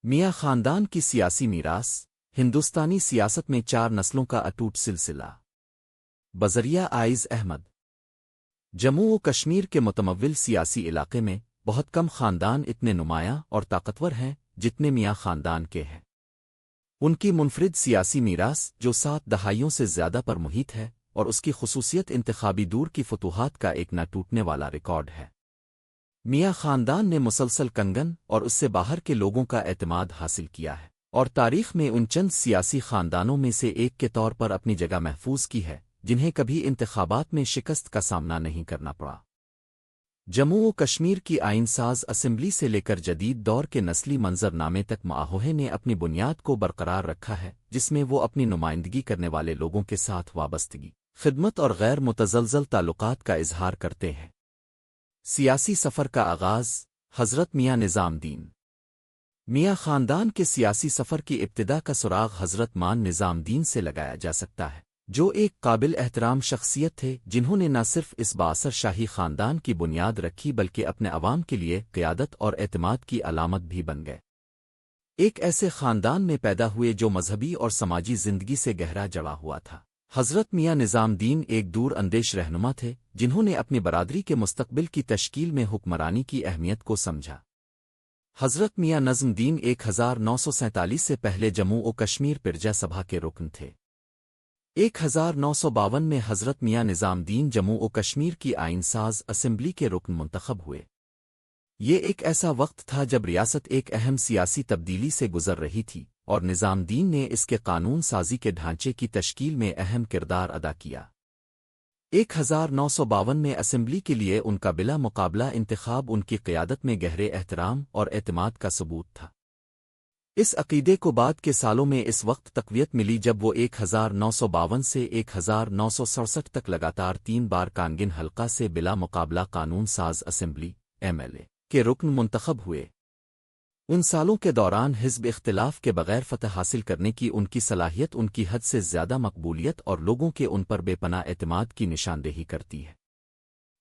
میاں خاندان کی سیاسی میراث ہندوستانی سیاست میں 4 نسلوں کا اٹوٹ سلسلہ بذریعہ آئز احمد جموں و کشمیر کے متمول سیاسی علاقے میں بہت کم خاندان اتنے نمایاں اور طاقتور ہیں جتنے میاں خاندان کے ہیں۔ ان کی منفرد سیاسی میراث جو 7 دہائیوں سے زیادہ پر محیط ہے اور اس کی خصوصیت انتخابی دور کی فتوحات کا ایک نہ ٹوٹنے والا ریکارڈ ہے۔ میاں خاندان نے مسلسل کنگن اور اس سے باہر کے لوگوں کا اعتماد حاصل کیا ہے اور تاریخ میں ان چند سیاسی خاندانوں میں سے ایک کے طور پر اپنی جگہ محفوظ کی ہے جنہیں کبھی انتخابات میں شکست کا سامنا نہیں کرنا پڑا۔ جموں و کشمیر کی آئین ساز اسمبلی سے لے کر جدید دور کے نسلی منظر نامے تک معاہدے نے اپنی بنیاد کو برقرار رکھا ہے جس میں وہ اپنی نمائندگی کرنے والے لوگوں کے ساتھ وابستگی، خدمت اور غیر متزلزل تعلقات کا اظہار کرتے ہیں۔ سیاسی سفر کا آغاز حضرت میاں نظام دین۔ میاں خاندان کے سیاسی سفر کی ابتدا کا سراغ حضرت مان نظام دین سے لگایا جا سکتا ہے، جو ایک قابل احترام شخصیت تھے جنہوں نے نہ صرف اس بااثر شاہی خاندان کی بنیاد رکھی بلکہ اپنے عوام کے لیے قیادت اور اعتماد کی علامت بھی بن گئے۔ ایک ایسے خاندان میں پیدا ہوئے جو مذہبی اور سماجی زندگی سے گہرا جڑا ہوا تھا۔ حضرت میاں نظام دین ایک دور اندیش رہنما تھے جنہوں نے اپنی برادری کے مستقبل کی تشکیل میں حکمرانی کی اہمیت کو سمجھا۔ حضرت میاں نظم دین 1947 سے پہلے جموں و کشمیر پرجا سبھا کے رکن تھے۔ 1952 میں حضرت میاں نظام دین جموں و کشمیر کی آئین ساز اسمبلی کے رکن منتخب ہوئے۔ یہ ایک ایسا وقت تھا جب ریاست ایک اہم سیاسی تبدیلی سے گزر رہی تھی اور نظام دین نے اس کے قانون سازی کے ڈھانچے کی تشکیل میں اہم کردار ادا کیا۔ 1952 میں اسمبلی کے لیے ان کا بلا مقابلہ انتخاب ان کی قیادت میں گہرے احترام اور اعتماد کا ثبوت تھا۔ اس عقیدے کو بعد کے سالوں میں اس وقت تقویت ملی جب وہ 1952 سے 1967 تک لگاتار 3 بار کانگن حلقہ سے بلا مقابلہ قانون ساز اسمبلی (MLA) کے رکن منتخب ہوئے۔ ان سالوں کے دوران حزب اختلاف کے بغیر فتح حاصل کرنے کی ان کی صلاحیت ان کی حد سے زیادہ مقبولیت اور لوگوں کے ان پر بے پناہ اعتماد کی نشاندہی کرتی ہے۔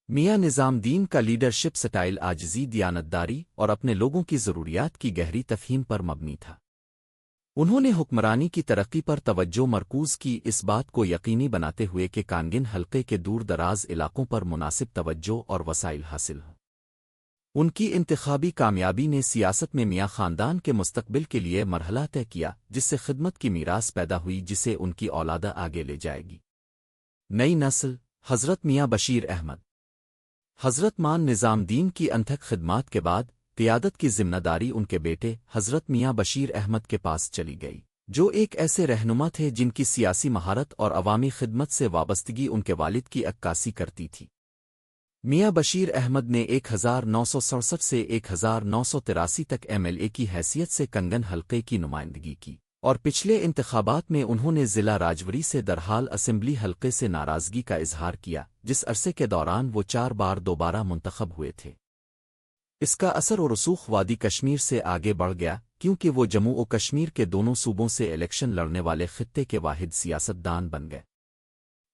میاں نظام دین کا لیڈرشپ سٹائل عاجزی، دیانتداری اور اپنے لوگوں کی ضروریات کی گہری تفہیم پر مبنی تھا۔ انہوں نے حکمرانی کی ترقی پر توجہ مرکوز کی، اس بات کو یقینی بناتے ہوئے کہ کانگن حلقے کے دور دراز علاقوں پر مناسب توجہ اور وسائل حاصل ہوں۔ ان کی انتخابی کامیابی نے سیاست میں میاں خاندان کے مستقبل کے لیے مرحلہ طے کیا جس سے خدمت کی میراث پیدا ہوئی جسے ان کی اولادہ آگے لے جائے گی۔ نئی نسل حضرت میاں بشیر احمد۔ حضرت مان نظام دین کی انتھک خدمات کے بعد قیادت کی ذمہ داری ان کے بیٹے حضرت میاں بشیر احمد کے پاس چلی گئی، جو ایک ایسے رہنما تھے جن کی سیاسی مہارت اور عوامی خدمت سے وابستگی ان کے والد کی عکاسی کرتی تھی۔ میاں بشیر احمد نے 1967 سے 1983 تک MLA کی حیثیت سے کنگن حلقے کی نمائندگی کی اور پچھلے انتخابات میں انہوں نے ضلع راجوری سے درحال اسمبلی حلقے سے ناراضگی کا اظہار کیا، جس عرصے کے دوران وہ 4 بار دوبارہ منتخب ہوئے تھے۔ اس کا اثر و رسوخ وادی کشمیر سے آگے بڑھ گیا کیونکہ وہ جموں و کشمیر کے دونوں صوبوں سے الیکشن لڑنے والے خطے کے واحد سیاست دان بن گئے۔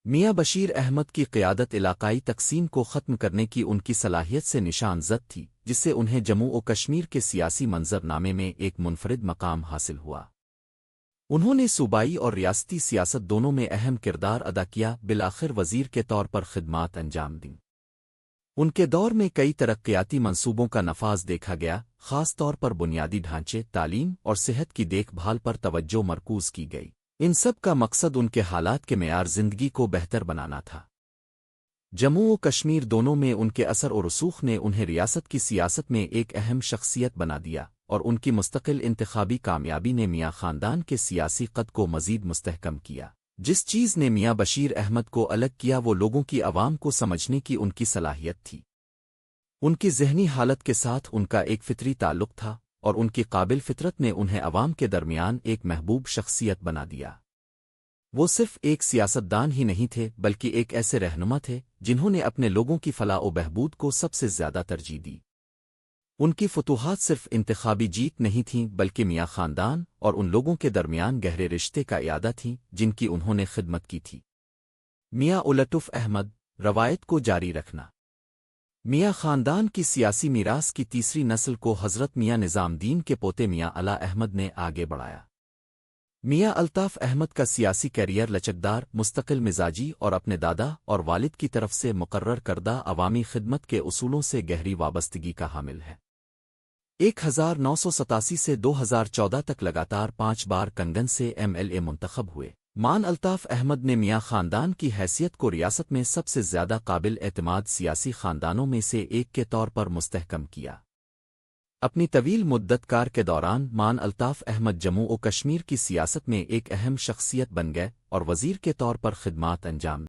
میاں بشیر احمد کی قیادت علاقائی تقسیم کو ختم کرنے کی ان کی صلاحیت سے نشان زد تھی، جس سے انہیں جموں و کشمیر کے سیاسی منظر نامے میں ایک منفرد مقام حاصل ہوا۔ انہوں نے صوبائی اور ریاستی سیاست دونوں میں اہم کردار ادا کیا، بالآخر وزیر کے طور پر خدمات انجام دیں۔ ان کے دور میں کئی ترقیاتی منصوبوں کا نفاذ دیکھا گیا، خاص طور پر بنیادی ڈھانچے، تعلیم اور صحت کی دیکھ بھال پر توجہ مرکوز کی گئی۔ ان سب کا مقصد ان کے حالات کے معیار زندگی کو بہتر بنانا تھا۔ جموں و کشمیر دونوں میں ان کے اثر و رسوخ نے انہیں ریاست کی سیاست میں ایک اہم شخصیت بنا دیا اور ان کی مستقل انتخابی کامیابی نے میاں خاندان کے سیاسی قد کو مزید مستحکم کیا۔ جس چیز نے میاں بشیر احمد کو الگ کیا وہ لوگوں کی عوام کو سمجھنے کی ان کی صلاحیت تھی۔ ان کی ذہنی حالت کے ساتھ ان کا ایک فطری تعلق تھا اور ان کی قابل فطرت نے انہیں عوام کے درمیان ایک محبوب شخصیت بنا دیا۔ وہ صرف ایک سیاستدان ہی نہیں تھے بلکہ ایک ایسے رہنما تھے جنہوں نے اپنے لوگوں کی فلاح و بہبود کو سب سے زیادہ ترجیح دی۔ ان کی فتوحات صرف انتخابی جیت نہیں تھیں بلکہ میاں خاندان اور ان لوگوں کے درمیان گہرے رشتے کا اعادہ تھیں جن کی انہوں نے خدمت کی تھی۔ میاں الطف احمد، روایت کو جاری رکھنا۔ میاں خاندان کی سیاسی میراث کی تیسری نسل کو حضرت میاں نظام دین کے پوتے میاں علا احمد نے آگے بڑھایا۔ میاں الطاف احمد کا سیاسی کیریئر لچکدار، مستقل مزاجی اور اپنے دادا اور والد کی طرف سے مقرر کردہ عوامی خدمت کے اصولوں سے گہری وابستگی کا حامل ہے۔ 1987 سے 2014 تک لگاتار 5 بار کنگن سے MLA منتخب ہوئے۔ مان الطاف احمد نے میاں خاندان کی حیثیت کو ریاست میں سب سے زیادہ قابل اعتماد سیاسی خاندانوں میں سے ایک کے طور پر مستحکم کیا۔ اپنی طویل مدت کار کے دوران مان الطاف احمد جموں و کشمیر کی سیاست میں ایک اہم شخصیت بن گئے اور وزیر کے طور پر خدمات انجام